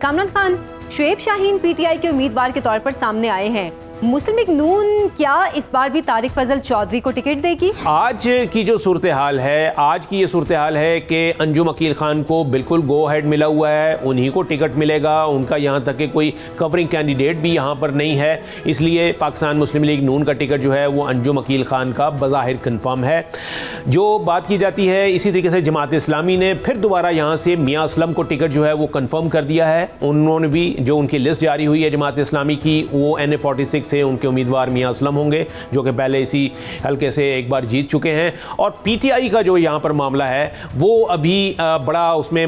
Kamran Khan, Shoaib Shaheen PTI के उम्मीदवार के तौर पर सामने आए हैं। मुस्लिम लीग नून क्या इस बार भी तारिक फजल चौधरी को टिकट देगी? आज की जो सूरत हाल है, आज की ये सूरत हाल है कि अंजुम अकील खान को बिल्कुल गो हेड मिला हुआ है, उन्हीं को टिकट मिलेगा। उनका यहाँ तक कि कोई कवरिंग कैंडिडेट भी यहाँ पर नहीं है, इसलिए पाकिस्तान मुस्लिम लीग नून का टिकट जो है वो अंजुम अकील खान का बज़ाहिर कन्फर्म है। जो बात की जाती है, इसी तरीके से जमात इस्लामी ने फिर दोबारा यहाँ से मियाँ असलम को टिकट जो है वो कन्फर्म कर दिया है। उन्होंने भी जो उनकी लिस्ट जारी हुई है जमात इस्लामी की, वो NA46 से उनके उम्मीदवार मियाँ असलम होंगे, जो कि पहले इसी हल्के से एक बार जीत चुके हैं। और पीटीआई का जो यहाँ पर मामला है वो अभी बड़ा उसमें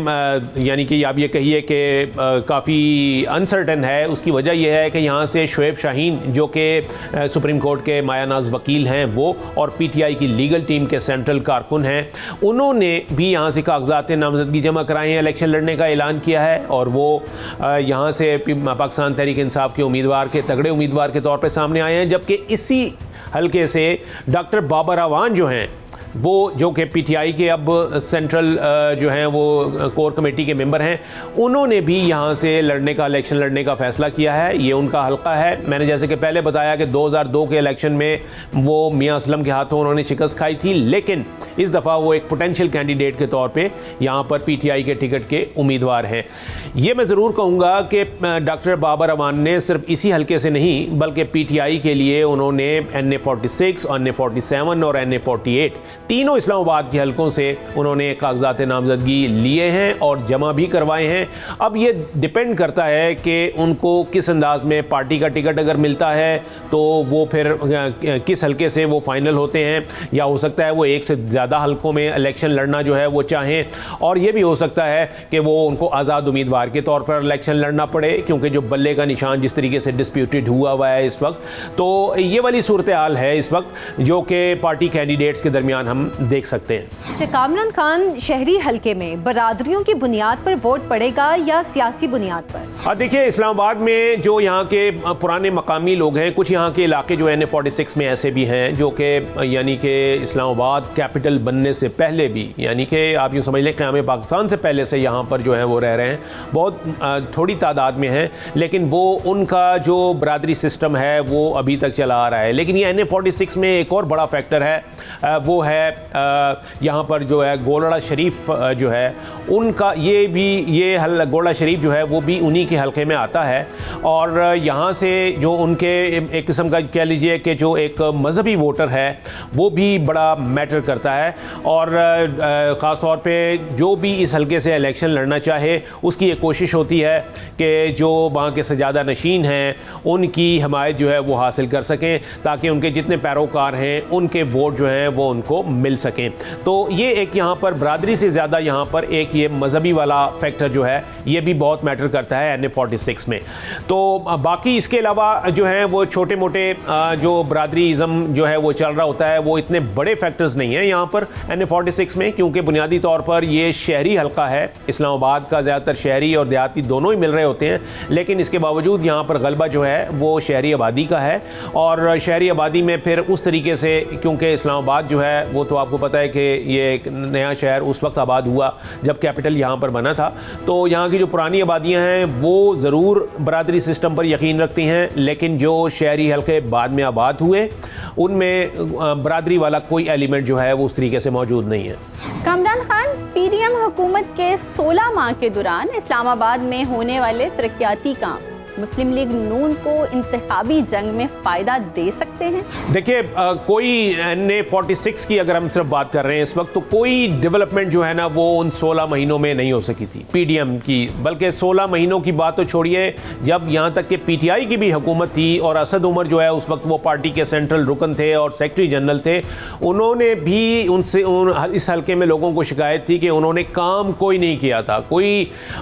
यानी कि आप ये कहिए कि काफ़ी अनसर्टन है। उसकी वजह यह है कि यहाँ से शुएब शाहीन जो कि सुप्रीम कोर्ट के मायानाज वकील हैं वो, और पीटीआई की लीगल टीम के सेंट्रल कारकुन हैं, उन्होंने भी यहाँ से कागजात नामजदगी जमा कराए हैं, इलेक्शन लड़ने का ऐलान किया है। और वो यहाँ से पाकिस्तान तहरीक इंसाफ के उम्मीदवार के तगड़े उम्मीदवार के तौर पे सामने आए हैं। जबकि इसी हल्के से डॉक्टर बाबर अवान जो हैं, वो जो कि पीटीआई के अब सेंट्रल जो हैं वो कोर कमेटी के मेंबर हैं, उन्होंने भी यहाँ से लड़ने का इलेक्शन लड़ने का फ़ैसला किया है। ये उनका हल्का है। मैंने जैसे कि पहले बताया कि 2002 के इलेक्शन में वो मियाँ असलम के हाथों उन्होंने शिकस्त खाई थी, लेकिन इस दफ़ा वो एक पोटेंशियल कैंडिडेट के तौर पे यहाँ पर पीटीआई के टिकट के उम्मीदवार हैं। ये मैं ज़रूर कहूँगा कि डॉक्टर बाबर अवान ने सिर्फ इसी हल्के से नहीं बल्कि पीटीआई के लिए उन्होंने NA46, NA47 और NA48 तीनों इस्लामाबाद के हलकों से उन्होंने कागजात नामजदगी लिए हैं और जमा भी करवाए हैं। अब ये डिपेंड करता है कि उनको किस अंदाज में पार्टी का टिकट अगर मिलता है तो वो फिर किस हलके से वो फाइनल होते हैं, या हो सकता है वो एक से ज़्यादा हलकों में इलेक्शन लड़ना जो है वो चाहें, और ये भी हो सकता है कि वो उनको आज़ाद उम्मीदवार के तौर पर इलेक्शन लड़ना पड़े, क्योंकि जो बल्ले का निशान जिस तरीके से डिस्प्यूटेड हुआ है इस वक्त, तो ये वाली सूरत हाल है इस वक्त जो कि पार्टी कैंडिडेट्स के दरमियान हम देख सकते हैं। कामरान खान, शहरी हलके में बरादरियों की बुनियाद पर वोट पड़ेगा या सियासी बुनियाद पर? देखिए, इस्लामाबाद में जो यहाँ के पुराने मकामी लोग हैं, कुछ यहाँ के इलाके जो NA46 में ऐसे भी हैं जो कि यानी कि इस्लामाबाद कैपिटल बनने से पहले भी, यानी कि आप यूँ समझ लें क़याम पाकिस्तान से पहले से यहाँ पर जो है वो रह रहे हैं। बहुत थोड़ी तादाद में हैं, लेकिन वो उनका जो बरादरी सिस्टम है वो अभी तक चला आ रहा है। लेकिन ये NA46 में एक और बड़ा फैक्टर है, वो है यहाँ पर जो है गोलड़ा शरीफ जो है उनका, ये गोलड़ा शरीफ जो है वो भी उन्हीं के हलके में आता है। और यहाँ से जो उनके एक किस्म का कह लीजिए कि जो एक मजहबी वोटर है वो भी बड़ा मैटर करता है। और ख़ास तौर पे जो भी इस हलके से इलेक्शन लड़ना चाहे उसकी ये कोशिश होती है कि जो वहाँ के सजादा नशीन हैं उनकी हमायत जो है वो हासिल कर सकें, ताकि उनके जितने पैरोकार हैं उनके वोट जो हैं वो उनको मिल सकें। तो ये एक यहाँ पर बरादरी से ज़्यादा यहाँ पर एक ये मजहबी वाला फैक्टर जो है ये भी बहुत मैटर करता है NA46 में। तो बाकी इसके अलावा जो है वो छोटे मोटे जो बरादरीज़म जो है वो चल रहा होता है, वो इतने बड़े फैक्टर्स नहीं हैं यहाँ पर NA46 में, क्योंकि बुनियादी तौर पर ये शहरी हल्का है। इस्लामाबाद का ज़्यादातर शहरी और देहाती दोनों ही मिल रहे होते हैं, लेकिन इसके बावजूद यहाँ पर गलबा जो है वो शहरी आबादी का है। और शहरी आबादी में फिर उस तरीके से, क्योंकि इस्लामाबाद जो है वो तो आपको पता है कि ये एक नया शहर उस वक्त आबाद हुआ जब कैपिटल यहाँ पर बना था, तो यहाँ की जो पुरानी आबादियाँ हैं वो ज़रूर बरादरी सिस्टम पर यकीन रखती हैं, लेकिन जो शहरी हल्के बाद में आबाद हुए उनमें बरादरी वाला कोई एलिमेंट जो है वो उस तरीके से मौजूद नहीं है। कामरान खान, PDM हुकूमत के 16 माह के दौरान इस्लामाबाद में होने वाले तरक्याती काम मुस्लिम लीग नून को इंतखाबी जंग में फ़ायदा दे सकते हैं? देखिए, कोई NA46 की अगर हम सिर्फ बात कर रहे हैं इस वक्त, तो कोई डेवलपमेंट जो है ना वो उन 16 महीनों में नहीं हो सकी थी PDM की। बल्कि 16 महीनों की बात तो छोड़िए, जब यहाँ तक कि PTI की भी हुकूमत थी और असद उमर जो है उस वक्त वो पार्टी के सेंट्रल रुकन थे और सेक्रेटरी जनरल थे, उन्होंने भी उनसे इस हल्के में लोगों को शिकायत थी कि उन्होंने काम कोई नहीं किया था। कोई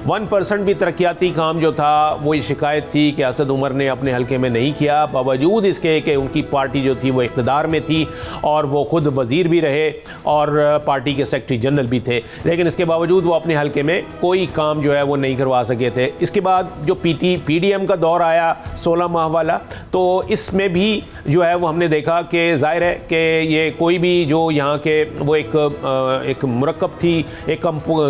1% भी तरक्याती काम जो था वो ये शिकायत थी कि असद उमर ने अपने हल्के में नहीं किया, बावजूद इसके कि उनकी पार्टी जो थी वो इक़्तिदार में थी और वो खुद वज़ीर भी रहे और पार्टी के सेक्रेटरी जनरल भी थे, लेकिन इसके बावजूद वो अपने हल्के में कोई काम जो है वो नहीं करवा सके थे। इसके बाद जो PDM का दौर आया 16 माह वाला, तो इसमें भी जो है वो हमने देखा कि जाहिर है कि ये कोई भी जो यहाँ के वो एक मुरक्कब थी, एक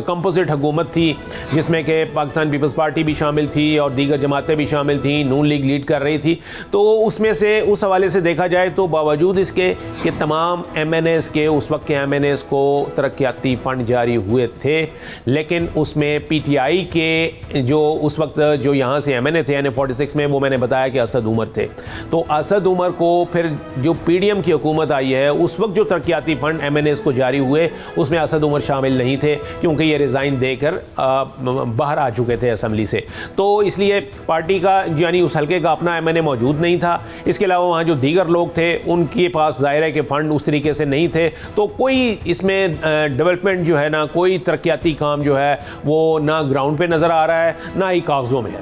कंपोजिट हुकूमत थी जिसमें कि पाकिस्तान पीपल्स पार्टी भी शामिल थी और दीगर जमातें भी शामिल थी, नून लीग लीड कर रही थी। तो उसमें से उस हवाले से देखा जाए तो बावजूद इसके कि तमाम MNAs के उस वक्त के MNAs को तरक्याती फ़ंड जारी हुए थे, लेकिन उसमें PTI के जो उस वक्त जो यहाँ से MNA थे NA46 में, वो मैंने बताया कि असद उमर थे। तो असद उमर को फिर जो PDM की हुकूमत आई है उस वक्त जो तरक्याती फ़ंड MNAs को जारी हुए उसमें असद उमर शामिल नहीं थे, क्योंकि ये रिज़ाइन देकर बाहर आ चुके थे असम्बली से। तो इसलिए पार्टी का यानी उस हल्के का अपना MNA मौजूद नहीं था। इसके अलावा वहाँ जो दीगर लोग थे उनके पास ज़ाहिर है कि फ़ंड उस तरीके से नहीं थे। तो कोई इसमें डेवलपमेंट जो है ना, कोई तरक्याती काम जो है वो ना ग्राउंड पे नज़र आ रहा है, ना ही कागज़ों में है।